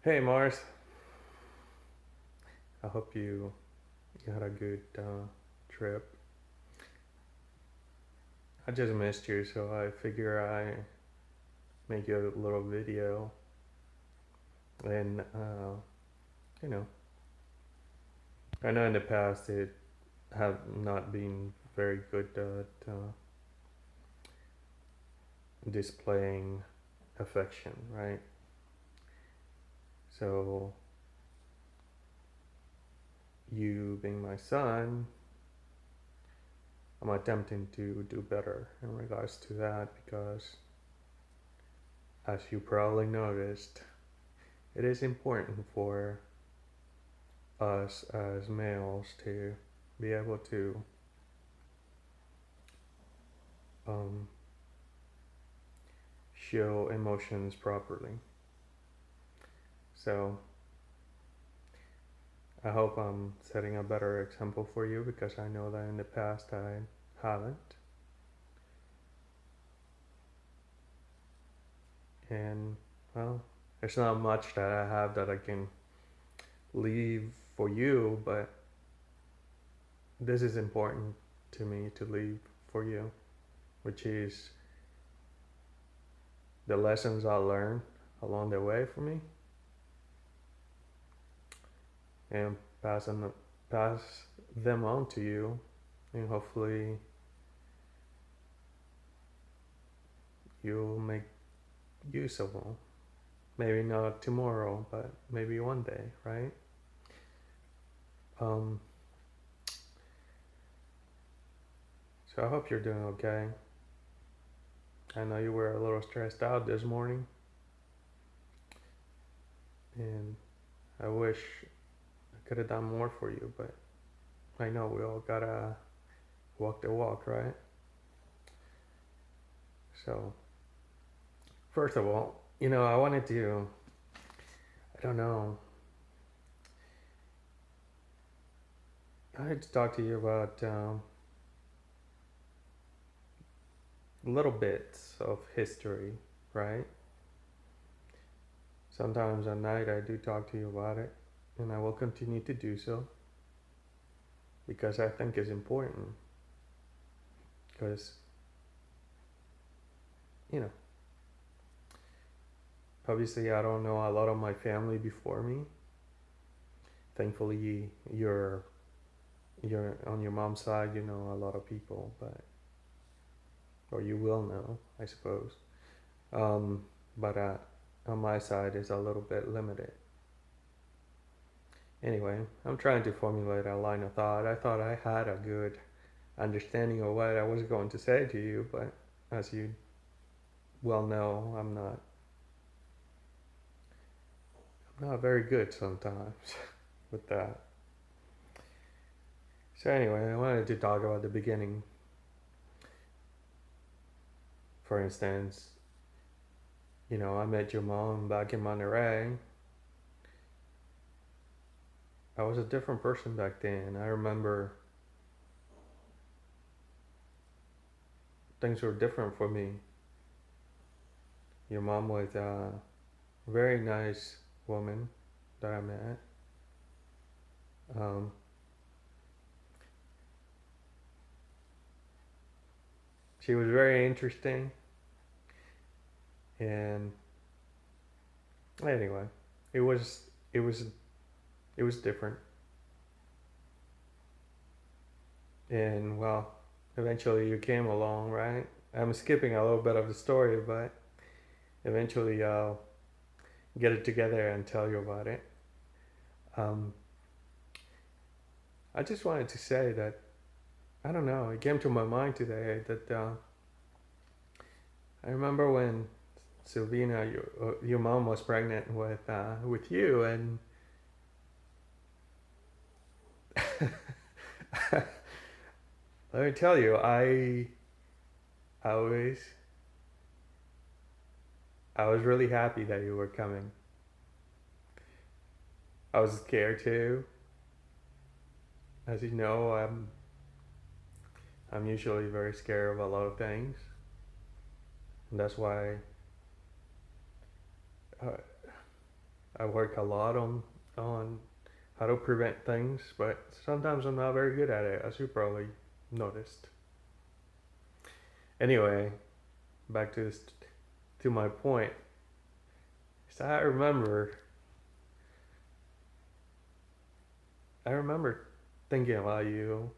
Hey Mars, I hope you had a good trip. I just missed you, so I figure I make you a little video. And you know, I know in the past it have not been very good at displaying affection, right? So you being my son, I'm attempting to do better in regards to that because, as you probably noticed, it is important for us as males to be able to um, show emotions properly. So I hope I'm setting a better example for you because I know that in the past I haven't. And well, there's not much that I have that I can leave for you, but this is important to me to leave for you, which is the lessons I learned along the way for me and pass them on to you, and hopefully you'll make use of them. Maybe not tomorrow, but maybe one day, right? Um, so I hope you're doing okay. I know you were a little stressed out this morning, and I wish I could have done more for you, but I know we all gotta walk the walk, right? So, first of all, I wanted to, I don't know, I had to talk to you about little bits of history, right? Sometimes at night I do talk to you about it, and I will continue to do so because I think it's important. Because, you know, obviously I don't know a lot of my family before me. Thankfully, you're on your mom's side, you know a lot of people, but or you will know, I suppose. But on my side, it's a little bit limited. Anyway, I'm trying to formulate a line of thought. I thought I had a good understanding of what I was going to say to you, but as you well know, I'm not very good sometimes with that. So anyway, I wanted to talk about the beginning. For instance, I met your mom back in Monterey. I was a different person back then. I remember things were different for me. Your mom was a very nice woman that I met. Um, she was very interesting, and anyway, it was it was it was different. And well, eventually you came along, right? I'm skipping a little bit of the story, but eventually I'll get it together and tell you about it. Um, I just wanted to say that I don't know. It came to my mind today that I remember when Sylvina, your mom, was pregnant with you, and let me tell you, I was I was really happy that you were coming. I was scared too. As you know, I'm usually very scared of a lot of things, and that's why uh, I work a lot on how to prevent things, but sometimes I'm not very good at it, as you probably noticed. Anyway, back to my point. So I remember thinking about you.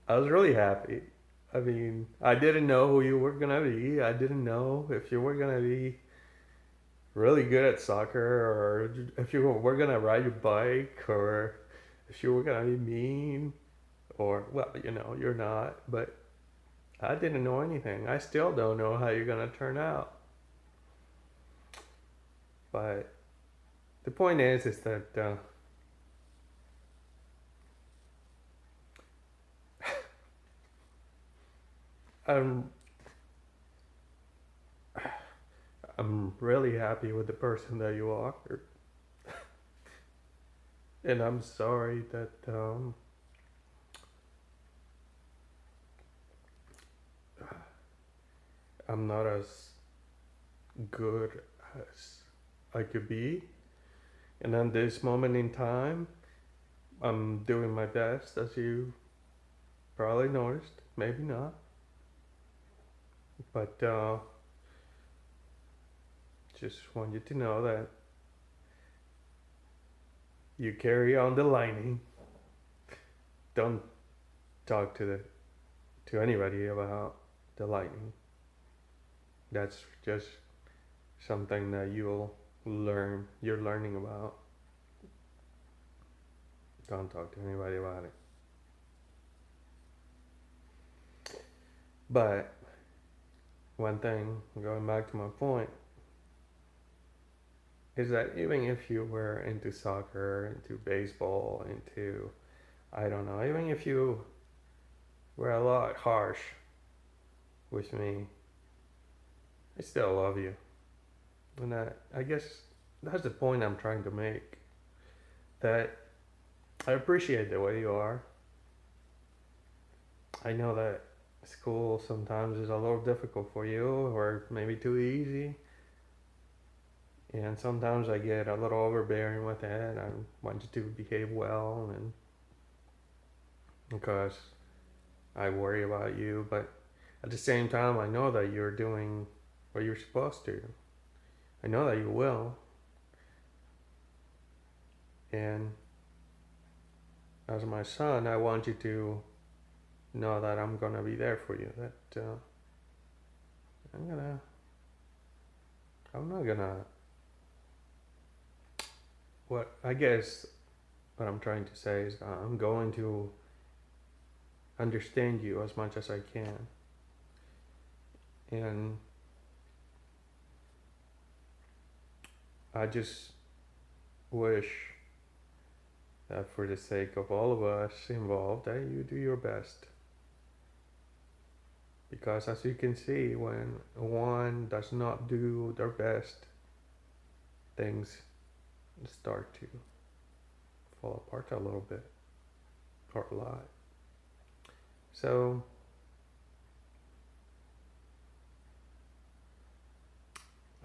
I was really happy. I mean, I didn't know who you were gonna be. I didn't know if you were gonna be really good at soccer, or if you were gonna ride your bike, or if you were gonna be mean, or well, you're not. But I didn't know anything. I still don't know how you're gonna turn out. But the point is that I'm I'm really happy with the person that you are, and I'm sorry that I'm not as good as I could be. And at this moment in time, I'm doing my best, as you probably noticed. Maybe not, but just want you to know that you carry on the lining. Don't talk to anybody about the lightning. That's just something that you'll learn. You're learning about. Don't talk to anybody about it. But one thing, going back to my point, is that even if you were into soccer, into baseball, into, I don't know, even if you were a lot harsh with me, I still love you. And I guess that's the point I'm trying to make. That I appreciate the way you are. I know that school sometimes is a little difficult for you, or maybe too easy. And sometimes I get a little overbearing with it. I want you to behave well, and because I worry about you, but at the same time, I know that you're doing what you're supposed to. I know that you will. And as my son, I want you to know that I'm gonna be there for you. That I'm gonna, I'm not gonna. What I guess what I'm trying to say is I'm going to understand you as much as I can, and I just wish that for the sake of all of us involved, that you do your best. Because as you can see, when one does not do their best, things start to fall apart a little bit, or a lot. So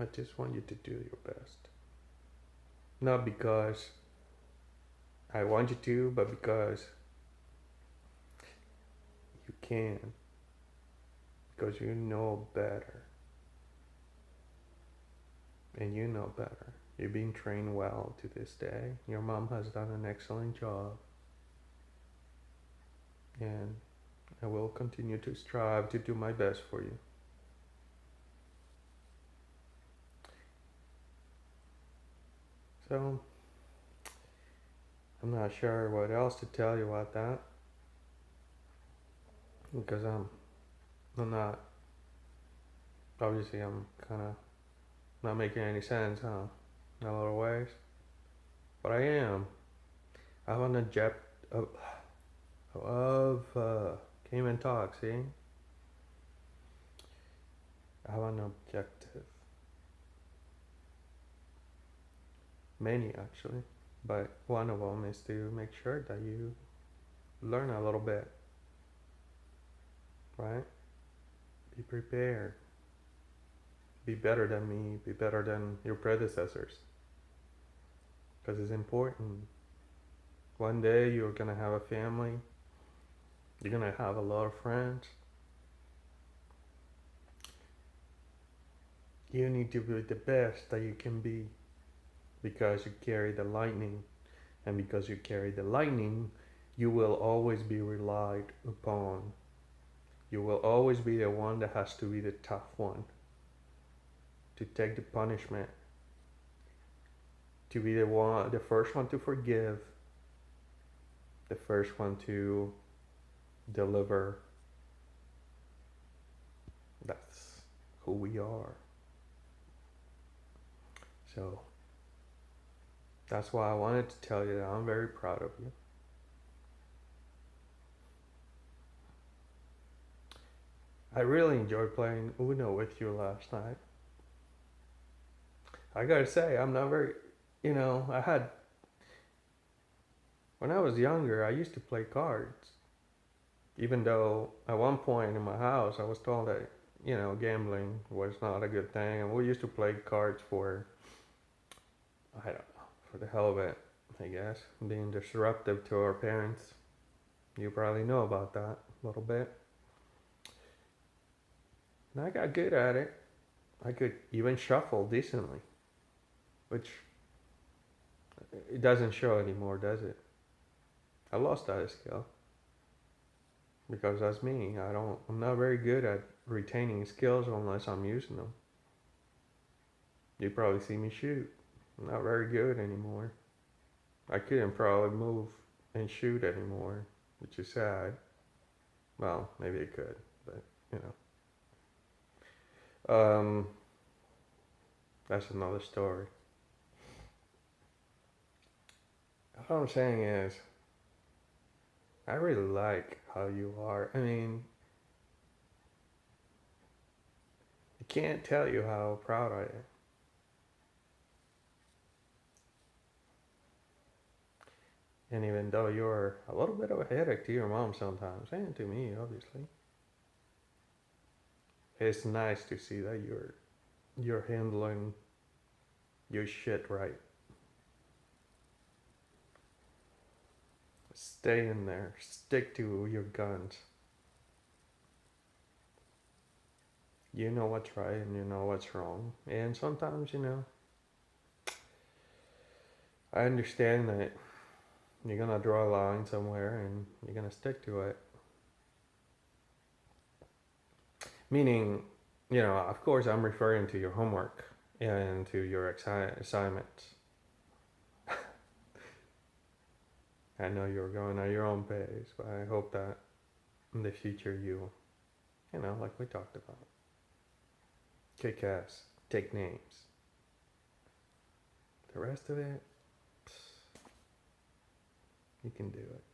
I just want you to do your best. Not because I want you to, but because you can. Because you know better. And you know better. You're being trained well to this day. Your mom has done an excellent job. And I will continue to strive to do my best for you. So, I'm not sure what else to tell you about that. Because I'm not, obviously, I'm kind of not making any sense, huh? In a lot of ways. But I am. I have an object came and talk, see? I have an objective. Many, actually. But one of them is to make sure that you learn a little bit, right? Be prepared. Be better than me. Be better than your predecessors. Because it's important. One day you're going to have a family. You're going to have a lot of friends. You need to be the best that you can be because you carry the lightning. And because you carry the lightning, you will always be relied upon. You will always be the one that has to be the tough one, to take the punishment, to be the first one to forgive, the first one to deliver. That's who we are. So that's why I wanted to tell you that I'm very proud of you. I really enjoyed playing Uno with you last night. I gotta say, I'm not very, when I was younger, I used to play cards. Even though at one point in my house, I was told that, gambling was not a good thing. And we used to play cards I don't know, for the hell of it, I guess. Being disruptive to our parents. You probably know about that a little bit. And I got good at it. I could even shuffle decently. Which, it doesn't show anymore, does it? I lost that skill. Because that's me. I'm not very good at retaining skills unless I'm using them. You probably see me shoot. I'm not very good anymore. I couldn't probably move and shoot anymore, which is sad. Well, maybe I could, but that's another story. What I'm saying is, I really like how you are. I mean, I can't tell you how proud I am. And even though you're a little bit of a headache to your mom sometimes, and to me, obviously, it's nice to see that you're handling your shit right. Stay in there. Stick to your guns. You know what's right and you know what's wrong. And sometimes, I understand that you're gonna draw a line somewhere and you're gonna stick to it. Meaning, of course, I'm referring to your homework and to your assignments. I know you're going at your own pace, but I hope that in the future you, like we talked about, kick ass, take names. The rest of it, you can do it.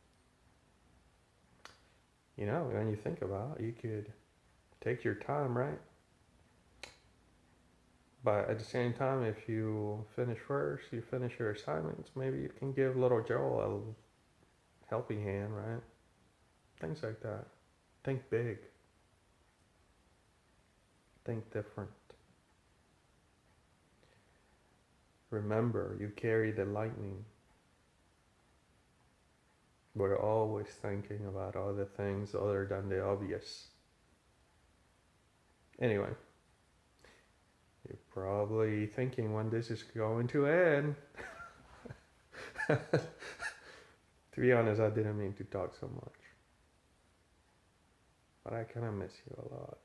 When you think about it, you could take your time, right? But at the same time, if you finish first, you finish your assignments, maybe you can give little Joel a helping hand, right? Things like that. Think big. Think different. Remember, you carry the lightning. We're always thinking about other things other than the obvious. Anyway, you're probably thinking when this is going to end. To be honest, I didn't mean to talk so much. But I kind of miss you a lot.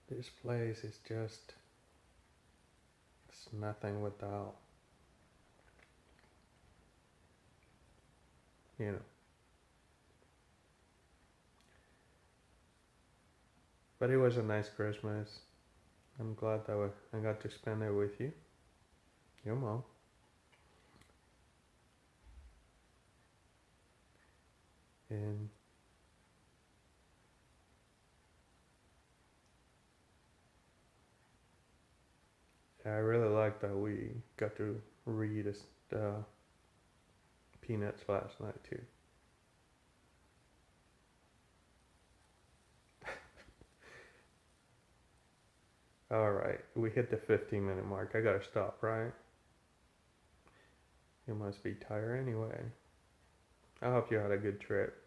This place is just, it's nothing without, But it was a nice Christmas. I'm glad that I got to spend it with you, your mom. And I really like that we got to read Peanuts last night too. Alright, we hit the 15-minute mark. I gotta stop, right? You must be tired anyway. I hope you had a good trip.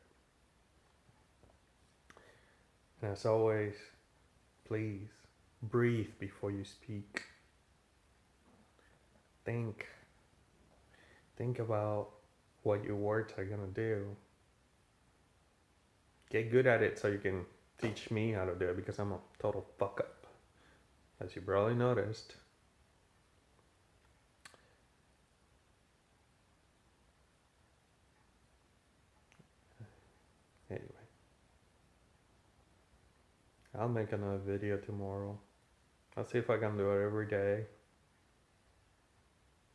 And as always, please breathe before you speak. Think. Think about what your words are gonna do. Get good at it so you can teach me how to do it, because I'm a total fuck up, as you probably noticed. Anyway, I'll make another video tomorrow. I'll see if I can do it every day,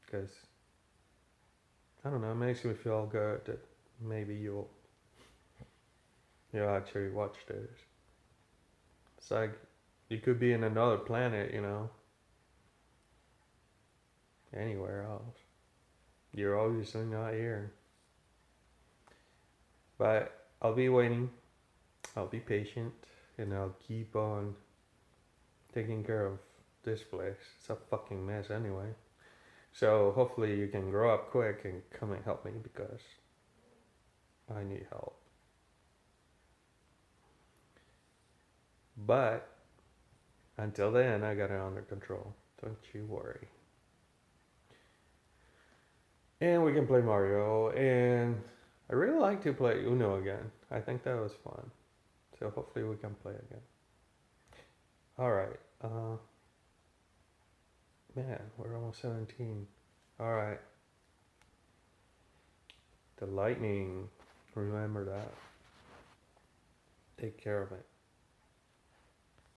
because I don't know, it makes me feel good that maybe you'll actually watch this. It's like you could be in another planet, anywhere else. You're obviously not here. But I'll be waiting. I'll be patient, and I'll keep on taking care of this place. It's a fucking mess anyway. So hopefully you can grow up quick and come and help me, because I need help. But until then, I got it under control. Don't you worry. And we can play Mario, and I really like to play Uno again. I think that was fun. So hopefully we can play again. Alright. Man, we're almost 17. Alright. The lightning. Remember that. Take care of it.